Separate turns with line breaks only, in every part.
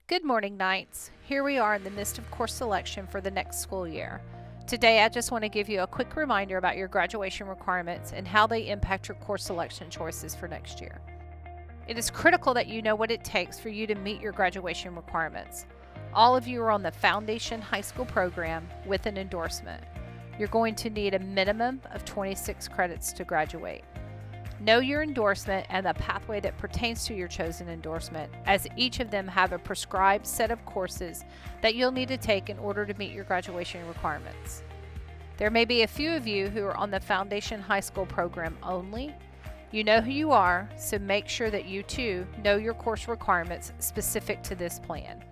Good morning, Knights. Here we are in the midst of course selection for the next school year. Today, I just want to give you a quick reminder about your graduation requirements and how they impact your course selection choices for next year. It is critical that you know what it takes for you to meet your graduation requirements. All of you are on the Foundation High School program with an endorsement. You're going to need a minimum of 26 credits to graduate. Know your endorsement and the pathway that pertains to your chosen endorsement, as each of them have a prescribed set of courses that you'll need to take in order to meet your graduation requirements. There may be a few of you who are on the Foundation High School program only. You know who you are, so make sure that you too know your course requirements specific to this plan.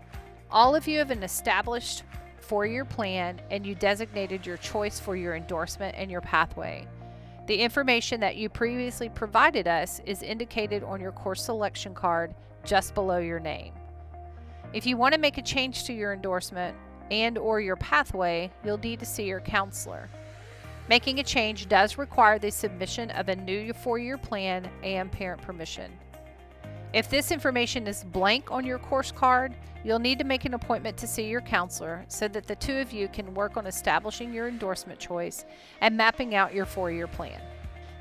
All of you have an established four-year plan, and you designated your choice for your endorsement and your pathway. The information that you previously provided us is indicated on your course selection card just below your name. If you want to make a change to your endorsement and/or your pathway, you'll need to see your counselor. Making a change does require the submission of a new four-year plan and parent permission. If this information is blank on your course card, you'll need to make an appointment to see your counselor so that the two of you can work on establishing your endorsement choice and mapping out your four-year plan.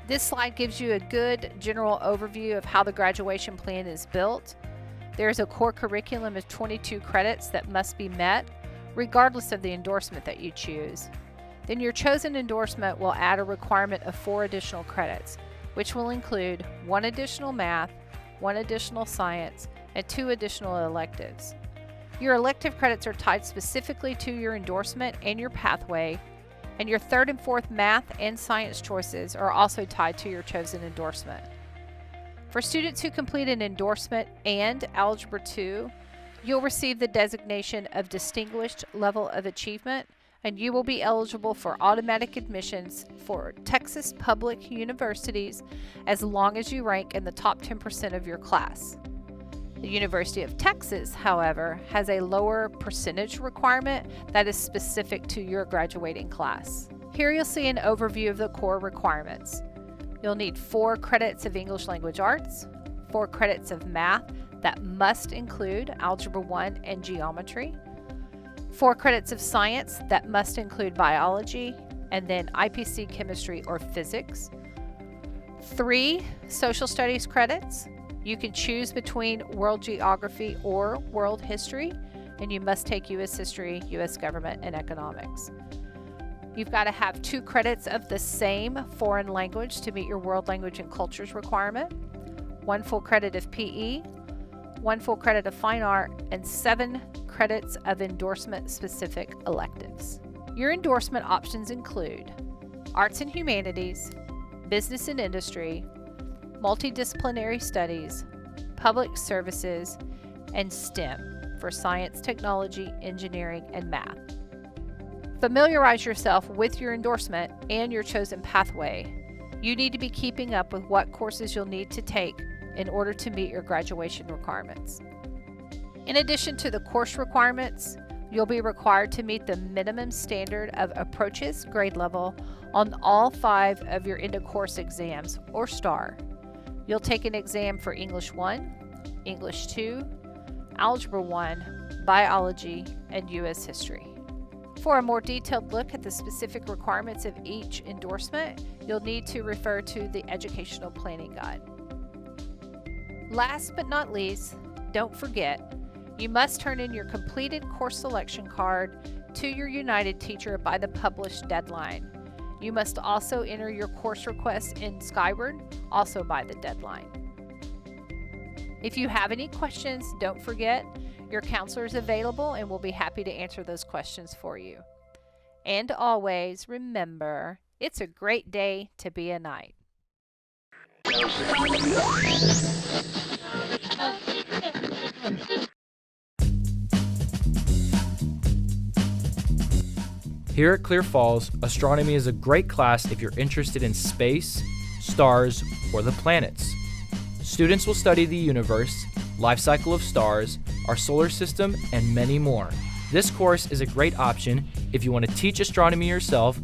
This slide gives you a good general overview of how the graduation plan is built. There is a core curriculum of 22 credits that must be met, regardless of the endorsement that you choose. Then your chosen endorsement will add a requirement of 4 additional credits, which will include 1 additional math, 1 additional science, and 2 additional electives. Your elective credits are tied specifically to your endorsement and your pathway, and your 3rd and 4th math and science choices are also tied to your chosen endorsement. For students who complete an endorsement and Algebra 2, you'll receive the designation of Distinguished Level of Achievement, and you will be eligible for automatic admissions for Texas public universities as long as you rank in the top 10% of your class. The University of Texas, however, has a lower percentage requirement that is specific to your graduating class. Here you'll see an overview of the core requirements. You'll need 4 credits of English Language Arts, 4 credits of math that must include Algebra 1 and geometry, 4 credits of science that must include biology, and then IPC chemistry or physics. 3 social studies credits. You can choose between world geography or world history, and you must take U.S. history, U.S. government, and economics. You've got to have 2 credits of the same foreign language to meet your world language and cultures requirement, 1 full credit of PE, 1 full credit of fine art, and 7 credits of endorsement-specific electives. Your endorsement options include Arts and Humanities, Business and Industry, Multidisciplinary Studies, Public Services, and STEM for Science, Technology, Engineering, and Math. Familiarize yourself with your endorsement and your chosen pathway. You need to be keeping up with what courses you'll need to take in order to meet your graduation requirements. In addition to the course requirements, you'll be required to meet the minimum standard of approaches grade level on all 5 of your end-of-course exams, or STAR. You'll take an exam for English 1, English 2, Algebra 1, Biology, and U.S. History. For a more detailed look at the specific requirements of each endorsement, you'll need to refer to the Educational Planning Guide. Last but not least, don't forget, you must turn in your completed course selection card to your United teacher by the published deadline. You must also enter your course request in Skyward, also by the deadline. If you have any questions, don't forget, your counselor is available and will be happy to answer those questions for you. And always remember, it's a great day to be a Knight.
Here at Clear Falls, astronomy is a great class if you're interested in space, stars, or the planets. Students will study the universe, life cycle of stars, our solar system, and many more. This course is a great option if you want to teach astronomy yourself,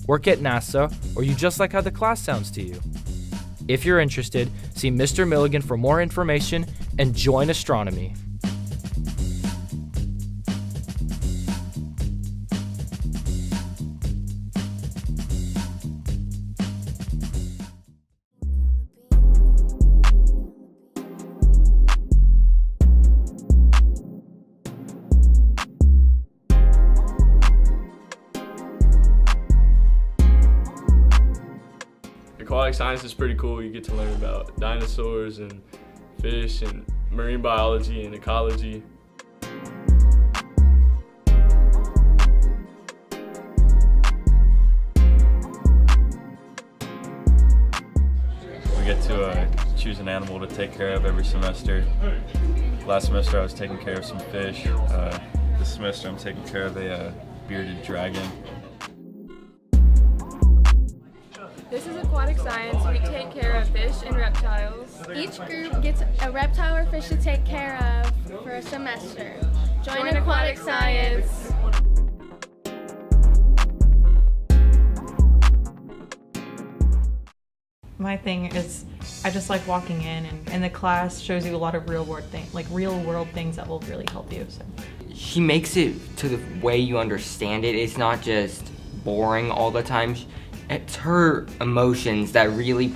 work at NASA, or you just like how the class sounds to you. If you're interested, see Mr. Milligan for more information and join astronomy.
aquatic science is pretty cool. You get to learn about dinosaurs and fish and marine biology and ecology.
We get to choose an animal to take care of every semester. Last semester I was taking care of some fish. This semester I'm taking care of a bearded dragon.
This is aquatic science. We take care of fish and reptiles.
Each group gets a reptile or fish to take care of for a semester.
Join aquatic science.
My thing is, I just like walking in, and the class shows you a lot of real world things that will really help you. So
she makes it to the way you understand it. It's not just boring all the time. It's her emotions that really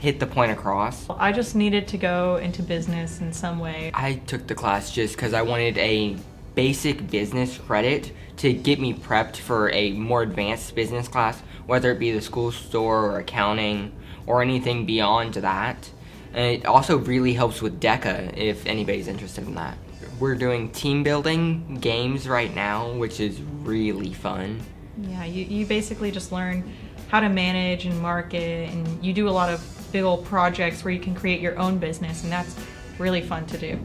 hit the point across.
I just needed to go into business in some way.
I took the class just because I wanted a basic business credit to get me prepped for a more advanced business class, whether it be the school store or accounting or anything beyond that. And it also really helps with DECA if anybody's interested in that. We're doing team building games right now, which is really fun.
Yeah, you basically just learn how to manage and market, and you do a lot of big old projects where you can create your own business, and that's really fun to do.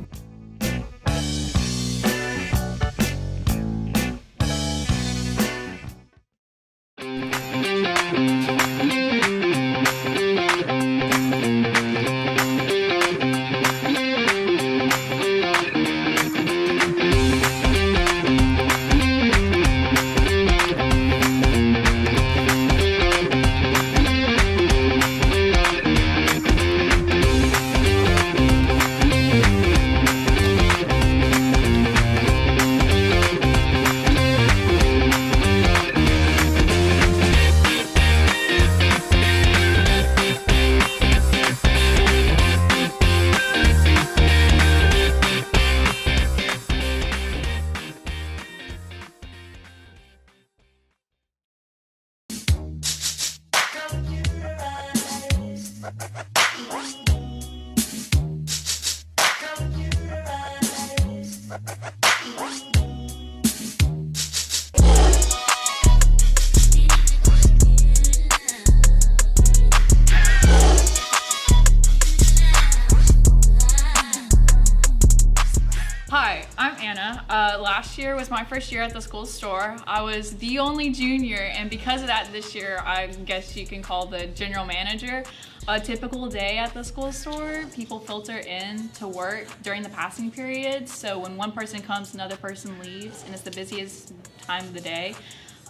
Hi, I'm Anna. Last year was my first year at the school store. I was the only junior, and because of that this year, I guess you can call the general manager. A typical day at the school store, people filter in to work during the passing period, so when one person comes, another person leaves, and it's the busiest time of the day.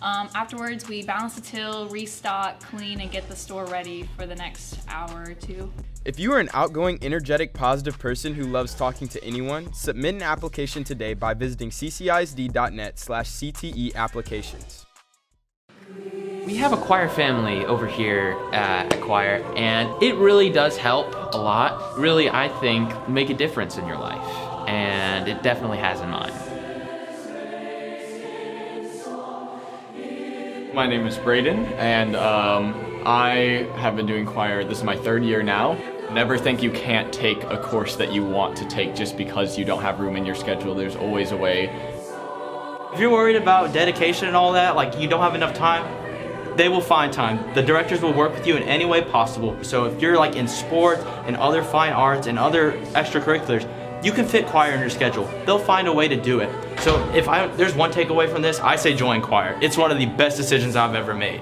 Afterwards, we balance the till, restock, clean, and get the store ready for the next hour or two.
If you are an outgoing, energetic, positive person who loves talking to anyone, submit an application today by visiting ccisd.net/CTE applications.
We have a choir family over here at choir, and it really does help a lot. Really, I think, make a difference in your life, and it definitely has in mine.
My name is Braden, and I have been doing choir. This is my third year now. Never think you can't take a course that you want to take just because you don't have room in your schedule. There's always a way.
If you're worried about dedication and all that, like you don't have enough time, they will find time. The directors will work with you in any way possible. So if you're like in sport and other fine arts and other extracurriculars, you can fit choir in your schedule. They'll find a way to do it. So if there's one takeaway from this, I say join choir. It's one of the best decisions I've ever made.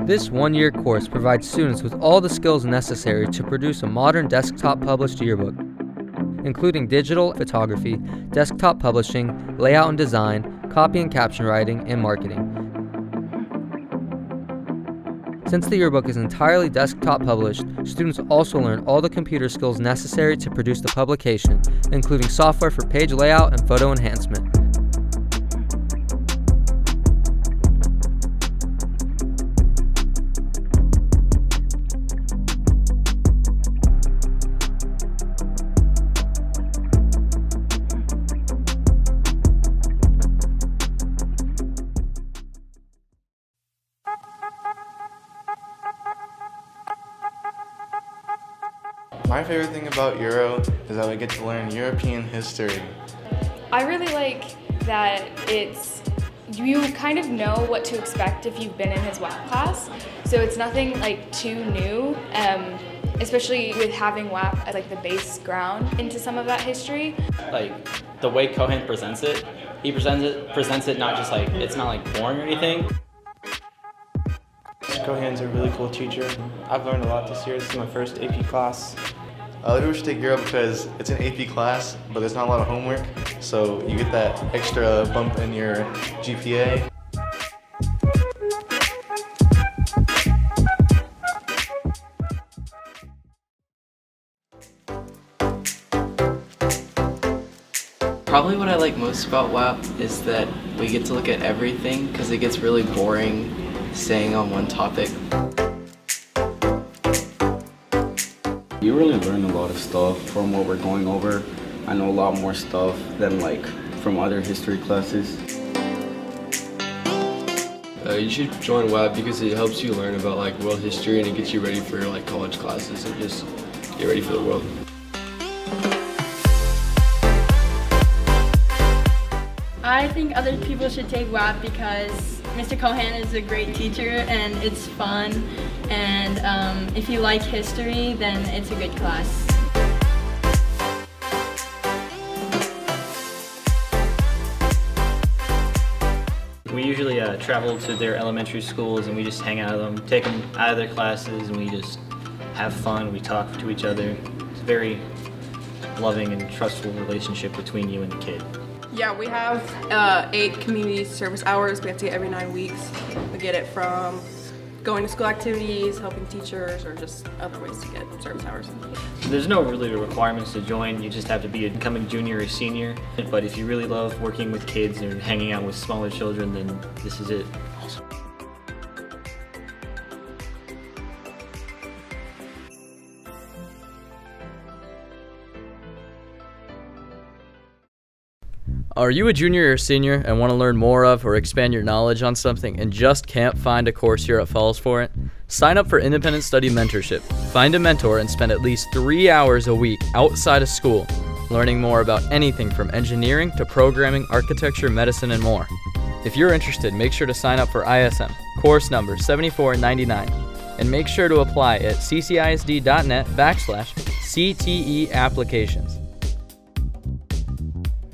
This one-year course provides students with all the skills necessary to produce a modern desktop-published yearbook, including digital photography, desktop publishing, layout and design, copy and caption writing, and marketing. Since the yearbook is entirely desktop published, students also learn all the computer skills necessary to produce the publication, including software for page layout and photo enhancement.
My favorite thing about Euro is that we get to learn European history.
I really like that you kind of know what to expect if you've been in his WAP class, so it's nothing like too new, especially with having WAP as like the base ground into some of that history.
Like the way Cohen presents it, he presents it not just like, it's not like boring or anything.
Cohen's a really cool teacher. I've learned a lot this year. This is my first AP class.
Everyone should take Euro because it's an AP class, but there's not a lot of homework, so you get that extra bump in your GPA.
Probably what I like most about WAP is that we get to look at everything because it gets really boring staying on one topic.
You really learn a lot of stuff from what we're going over. I know a lot more stuff than like from other history classes.
You should join WAP because it helps you learn about like world history and it gets you ready for like college classes and just get ready for the world.
I think other people should take WAP because Mr. Cohen is a great teacher and it's fun, and if you like history, then it's a good class.
We usually travel to their elementary schools and we just hang out with them, take them out of their classes, and we just have fun, we talk to each other. It's a very loving and trustful relationship between you and the kid.
Yeah, we have 8 community service hours we have to get every 9 weeks. We get it from going to school activities, helping teachers, or just other ways to get service hours.
There's no really requirements to join, you just have to be a becoming junior or senior. But if you really love working with kids and hanging out with smaller children, then this is it.
Are you a junior or senior and want to learn more of or expand your knowledge on something and just can't find a course here at Falls for it? Sign up for Independent Study Mentorship. Find a mentor and spend at least 3 hours a week outside of school, learning more about anything from engineering to programming, architecture, medicine, and more. If you're interested, make sure to sign up for ISM, course number 7499, and make sure to apply at ccisd.net/CTE applications.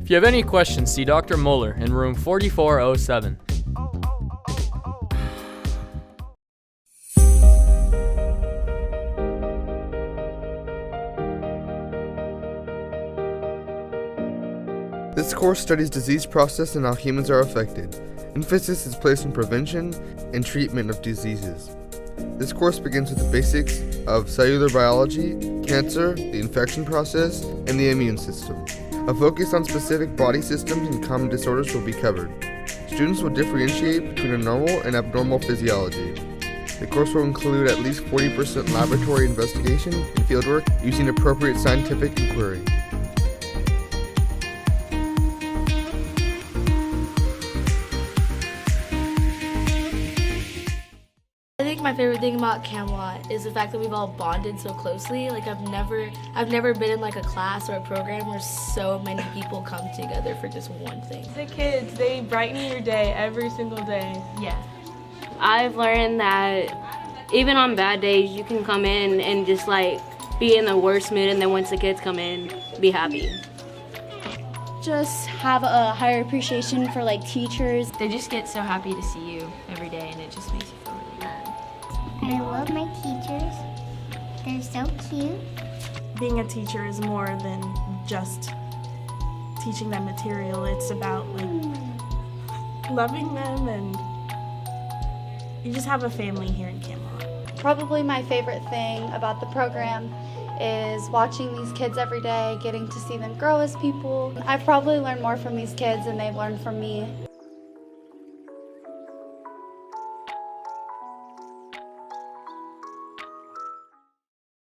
If you have any questions, see Dr. Mueller in room 4407.
This course studies disease process and how humans are affected. Emphasis is placed on prevention and treatment of diseases. This course begins with the basics of cellular biology, cancer, the infection process, and the immune system. A focus on specific body systems and common disorders will be covered. Students will differentiate between a normal and abnormal physiology. The course will include at least 40% laboratory investigation and fieldwork using appropriate scientific inquiry.
I think my favorite thing about Camelot is the fact that we've all bonded so closely. Like I've never been in like a class or a program where so many people come together for just one thing.
The kids, they brighten your day every single day.
Yeah.
I've learned that even on bad days, you can come in and just like be in the worst mood, and then once the kids come in, be happy.
Just have a higher appreciation for like teachers.
They just get so happy to see you every day, and it just makes you feel really good.
I love my teachers. They're so cute.
Being a teacher is more than just teaching them material. It's about like loving them, and you just have a family here in Camelot.
Probably my favorite thing about the program is watching these kids every day, getting to see them grow as people. I've probably learned more from these kids than they've learned from me.